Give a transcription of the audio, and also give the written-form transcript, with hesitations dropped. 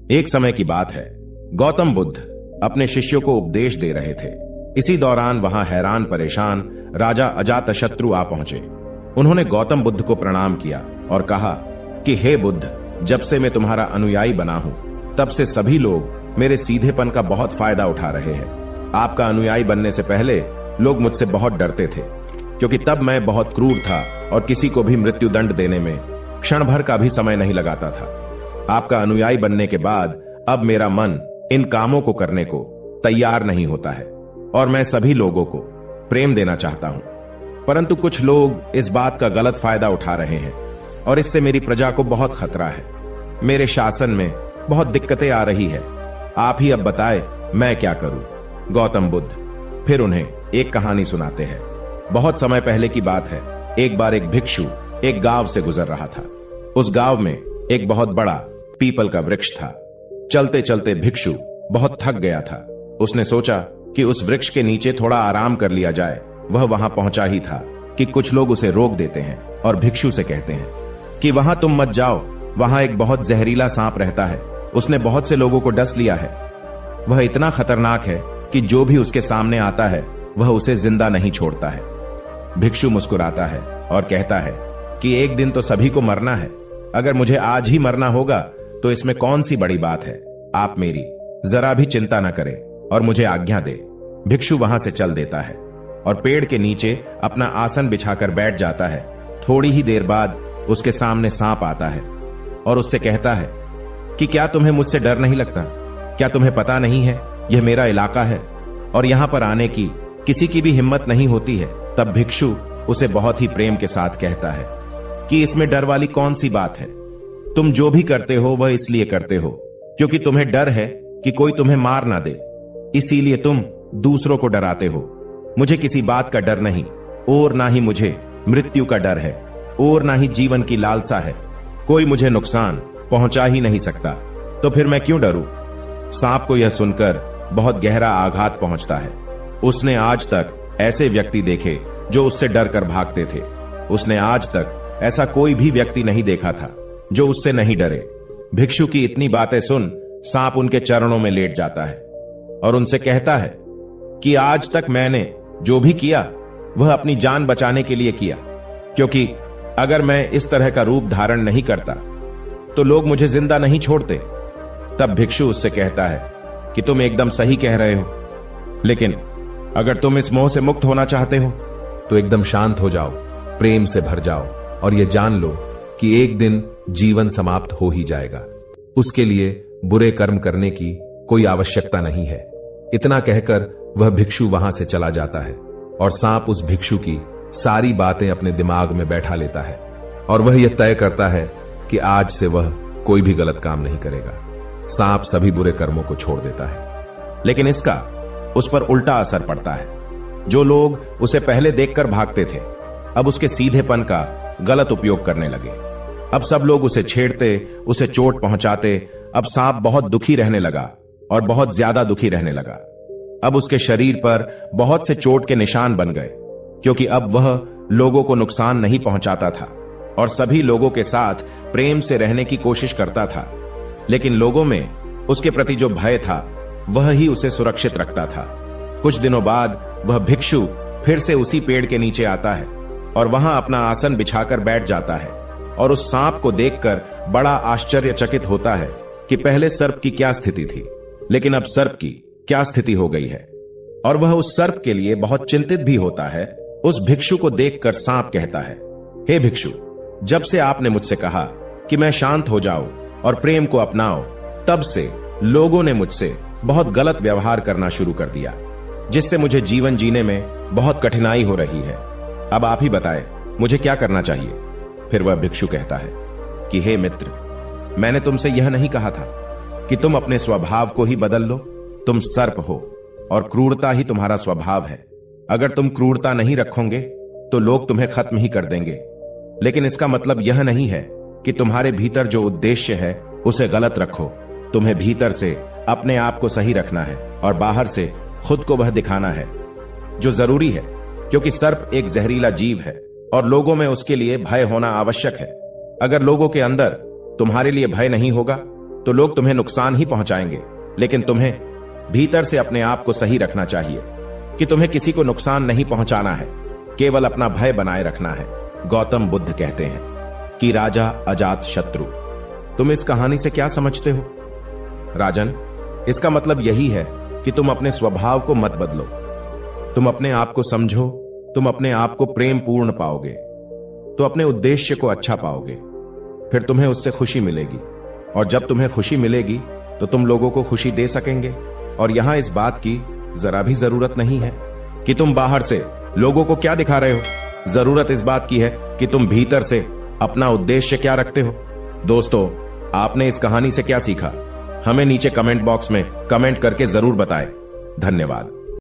एक समय की बात है, गौतम बुद्ध अपने शिष्यों को उपदेश दे रहे थे। इसी दौरान वहां हैरान परेशान राजा अजातशत्रु आ पहुंचे। उन्होंने गौतम बुद्ध को प्रणाम किया और कहा कि हे बुद्ध, जब से मैं तुम्हारा अनुयायी बना हूं तब से सभी लोग मेरे सीधेपन का बहुत फायदा उठा रहे हैं। आपका अनुयायी बनने से पहले लोग मुझसे बहुत डरते थे, क्योंकि तब मैं बहुत क्रूर था और किसी को भी मृत्यु दंड देने में क्षण भर का भी समय नहीं लगाता था। आपका अनुयायी बनने के बाद अब मेरा मन इन कामों को करने को तैयार नहीं होता है और मैं सभी लोगों को प्रेम देना चाहता हूं, परंतु कुछ लोग इस बात का गलत फायदा उठा रहे हैं और इससे मेरी प्रजा को बहुत खतरा है। मेरे शासन में बहुत दिक्कतें आ रही है। आप ही अब बताएं मैं क्या करूं। गौतम बुद्ध फिर उन्हें एक कहानी सुनाते हैं। बहुत समय पहले की बात है। एक बार एक भिक्षु एक गांव से गुजर रहा था। उस गांव में एक बहुत बड़ा पीपल का वृक्ष था। चलते चलते भिक्षु बहुत थक गया था। उसने सोचा कि उस वृक्ष के नीचे थोड़ा आराम कर लिया जाए। वह वहां पहुंचा ही था कि कुछ लोग उसे रोक देते हैं और भिक्षु से कहते हैं कि वहां तुम मत जाओ, वहां एक बहुत जहरीला सांप रहता है। उसने बहुत से लोगों को डस लिया है। वह इतना खतरनाक है कि जो भी उसके सामने आता है वह उसे जिंदा नहीं छोड़ता है। भिक्षु मुस्कुराता है और कहता है कि एक दिन तो सभी को मरना है। अगर मुझे आज ही मरना होगा तो इसमें कौन सी बड़ी बात है। आप मेरी जरा भी चिंता न करें और मुझे आज्ञा दे। भिक्षु वहां से चल देता है और पेड़ के नीचे अपना आसन बिछाकर बैठ जाता है। थोड़ी ही देर बाद उसके सामने सांप आता है और उससे कहता है कि क्या तुम्हें मुझसे डर नहीं लगता? क्या तुम्हें पता नहीं है यह मेरा इलाका है और यहां पर आने की किसी की भी हिम्मत नहीं होती है। तब भिक्षु उसे बहुत ही प्रेम के साथ कहता है कि इसमें डर वाली कौन सी बात है। तुम जो भी करते हो वह इसलिए करते हो क्योंकि तुम्हें डर है कि कोई तुम्हें मार ना दे, इसीलिए तुम दूसरों को डराते हो। मुझे किसी बात का डर नहीं और ना ही मुझे मृत्यु का डर है और ना ही जीवन की लालसा है। कोई मुझे नुकसान पहुंचा ही नहीं सकता, तो फिर मैं क्यों डरूं? सांप को यह सुनकर बहुत गहरा आघात पहुंचता है। उसने आज तक ऐसे व्यक्ति देखे जो उससे डर कर भागते थे। उसने आज तक ऐसा कोई भी व्यक्ति नहीं देखा था जो उससे नहीं डरे। भिक्षु की इतनी बातें सुन सांप उनके चरणों में लेट जाता है और उनसे कहता है कि आज तक मैंने जो भी किया वह अपनी जान बचाने के लिए किया, क्योंकि अगर मैं इस तरह का रूप धारण नहीं करता तो लोग मुझे जिंदा नहीं छोड़ते। तब भिक्षु उससे कहता है कि तुम एकदम सही कह रहे हो, लेकिन अगर तुम इस मोह से मुक्त होना चाहते हो तो एकदम शांत हो जाओ, प्रेम से भर जाओ और यह जान लो कि एक दिन जीवन समाप्त हो ही जाएगा। उसके लिए बुरे कर्म करने की कोई आवश्यकता नहीं है। इतना कहकर वह भिक्षु वहां से चला जाता है और सांप उस भिक्षु की सारी बातें अपने दिमाग में बैठा लेता है और वह यह तय करता है कि आज से वह कोई भी गलत काम नहीं करेगा। सांप सभी बुरे कर्मों को छोड़ देता है, लेकिन इसका उस पर उल्टा असर पड़ता है। जो लोग उसे पहले देखकर भागते थे अब उसके सीधेपन का गलत उपयोग करने लगे। अब सब लोग उसे छेड़ते, उसे चोट पहुंचाते। अब सांप बहुत दुखी रहने लगा और बहुत ज्यादा दुखी रहने लगा। अब उसके शरीर पर बहुत से चोट के निशान बन गए, क्योंकि अब वह लोगों को नुकसान नहीं पहुंचाता था और सभी लोगों के साथ प्रेम से रहने की कोशिश करता था। लेकिन लोगों में उसके प्रति जो भय था वह ही उसे सुरक्षित रखता था। कुछ दिनों बाद वह भिक्षु फिर से उसी पेड़ के नीचे आता है और वहां अपना आसन बिछाकर बैठ जाता है और उस सांप को देखकर बड़ा आश्चर्यचकित होता है कि पहले सर्प की क्या स्थिति थी, लेकिन अब सर्प की क्या स्थिति हो गई है। और वह उस सर्प के लिए बहुत चिंतित भी होता है। उस भिक्षु को देखकर सांप कहता है, हे भिक्षु, जब से आपने मुझसे कहा कि मैं शांत हो जाऊं और प्रेम को अपनाओ, तब से लोगों ने मुझसे बहुत गलत व्यवहार करना शुरू कर दिया, जिससे मुझे जीवन जीने में बहुत कठिनाई हो रही है। अब आप ही बताएं मुझे क्या करना चाहिए। फिर वह भिक्षु कहता है कि हे मित्र, मैंने तुमसे यह नहीं कहा था कि तुम अपने स्वभाव को ही बदल लो। तुम सर्प हो और क्रूरता ही तुम्हारा स्वभाव है। अगर तुम क्रूरता नहीं रखोगे तो लोग तुम्हें खत्म ही कर देंगे। लेकिन इसका मतलब यह नहीं है कि तुम्हारे भीतर जो उद्देश्य है उसे गलत रखो। तुम्हें भीतर से अपने आप को सही रखना है और बाहर से खुद को वह दिखाना है जो जरूरी है, क्योंकि सर्प एक जहरीला जीव है और लोगों में उसके लिए भय होना आवश्यक है। अगर लोगों के अंदर तुम्हारे लिए भय नहीं होगा तो लोग तुम्हें नुकसान ही पहुंचाएंगे, लेकिन तुम्हें भीतर से अपने आप को सही रखना चाहिए कि तुम्हें किसी को नुकसान नहीं पहुंचाना है, केवल अपना भय बनाए रखना है। गौतम बुद्ध कहते हैं कि राजा अजात शत्रु। तुम इस कहानी से क्या समझते हो? राजन, इसका मतलब यही है कि तुम अपने स्वभाव को मत बदलो। तुम अपने आप को समझो, तुम अपने आप को प्रेम पूर्ण पाओगे तो अपने उद्देश्य को अच्छा पाओगे, फिर तुम्हें उससे खुशी मिलेगी, और जब तुम्हें खुशी मिलेगी तो तुम लोगों को खुशी दे सकेंगे। और यहां इस बात की जरा भी जरूरत नहीं है कि तुम बाहर से लोगों को क्या दिखा रहे हो। जरूरत इस बात की है कि तुम भीतर से अपना उद्देश्य क्या रखते हो। दोस्तों, आपने इस कहानी से क्या सीखा? हमें नीचे कमेंट बॉक्स में कमेंट करके जरूर बताएं। धन्यवाद।